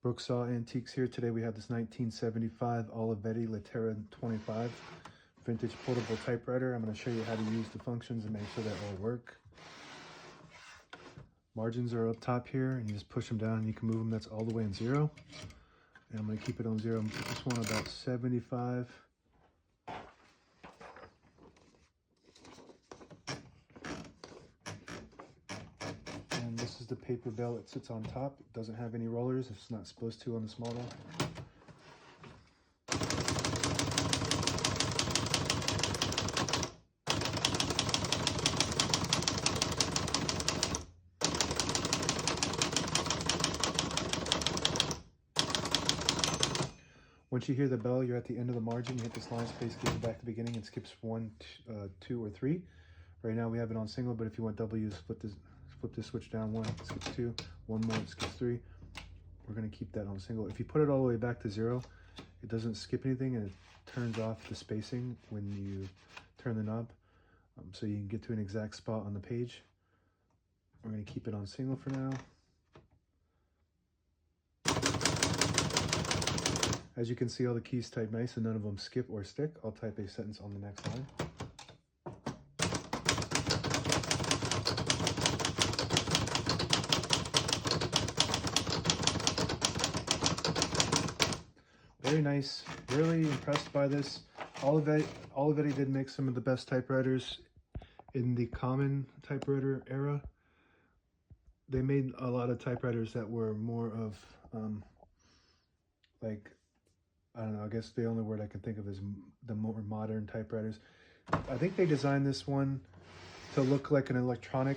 Brooksaw Antiques here. Today we have this 1975 Olivetti Lettera 25 vintage portable typewriter. I'm going to show you how to use the functions and make sure they all work. Margins are up top here and you just push them down and you can move them. That's all the way on 0. And I'm going to keep it on 0. I'm going to put this one about 75. And this is the paper bell. It sits on top. It doesn't have any rollers. It's not supposed to on this model. Once you hear the bell, you're at the end of the margin. You hit this line space, gives you back to the beginning, and skips 1, 2, or 3. Right now we have it on single, but if you want double, you just flip this switch down. 1, it skips 2. 1 more, it skips 3. We're going to keep that on single. If you put it all the way back to 0, it doesn't skip anything, and it turns off the spacing when you turn the knob, so you can get to an exact spot on the page. We're going to keep it on single for now. As you can see, all the keys type nice and none of them skip or stick. I'll type a sentence on the next line. Very nice. Really impressed by this. Olivetti did make some of the best typewriters in the common typewriter era. They made a lot of typewriters that were more of like, I don't know, I guess the only word I can think of is the more modern typewriters. I think they designed this one to look like an electronic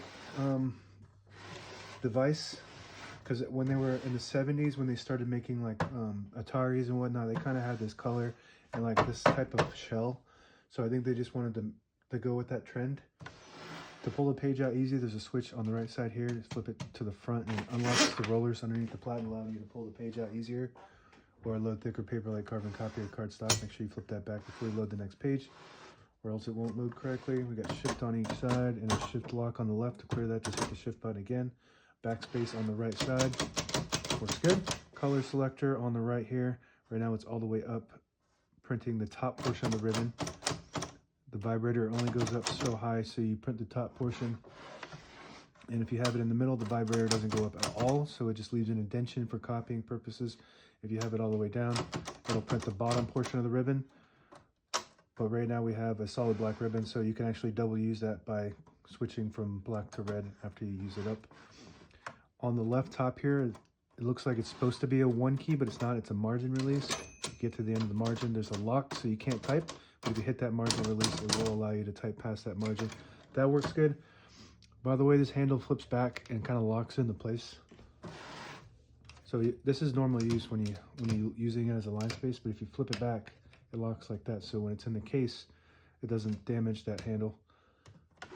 device, because when they were in the 70s, when they started making like Ataris and whatnot, they kind of had this color and like this type of shell. So I think they just wanted to go with that trend. To pull the page out easy, there's a switch on the right side here. Just flip it to the front and it unlocks the rollers underneath the plat, allowing you to pull the page out easier. Or load thicker paper like carbon copy or cardstock. Make sure you flip that back before you load the next page, or else it won't load correctly. We got shift on each side and a shift lock on the left. To clear that, just hit the shift button again. Backspace on the right side. Works good. Color selector on the right here. Right now it's all the way up, printing the top portion of the ribbon. The vibrator only goes up so high, so you print the top portion. And if you have it in the middle, the vibrator doesn't go up at all, so it just leaves an indentation for copying purposes. If you have it all the way down, it'll print the bottom portion of the ribbon. But right now we have a solid black ribbon, so you can actually double use that by switching from black to red after you use it up. On the left top here, it looks like it's supposed to be a 1 key, but it's not. It's a margin release. You get to the end of the margin, there's a lock, so you can't type. But if you hit that margin release, it will allow you to type past that margin. That works good. By the way, this handle flips back and kind of locks into place. So this is normally used when you're using it as a line space, but if you flip it back, it locks like that. So when it's in the case, it doesn't damage that handle,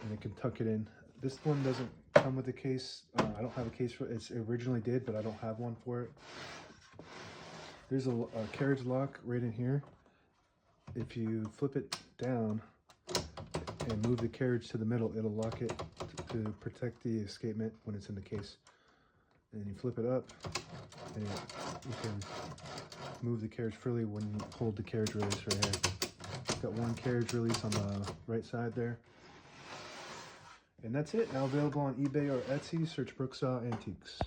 and it can tuck it in. This one doesn't come with a case. I don't have a case for it. It originally did, but I don't have one for it. There's a carriage lock right in here. If you flip it down and move the carriage to the middle, it'll lock it to protect the escapement when it's in the case. And you flip it up, and you can move the carriage freely when you hold the carriage release right here. Got one carriage release on the right side there. And that's it. Now available on eBay or Etsy. Search Brooksaw Antiques.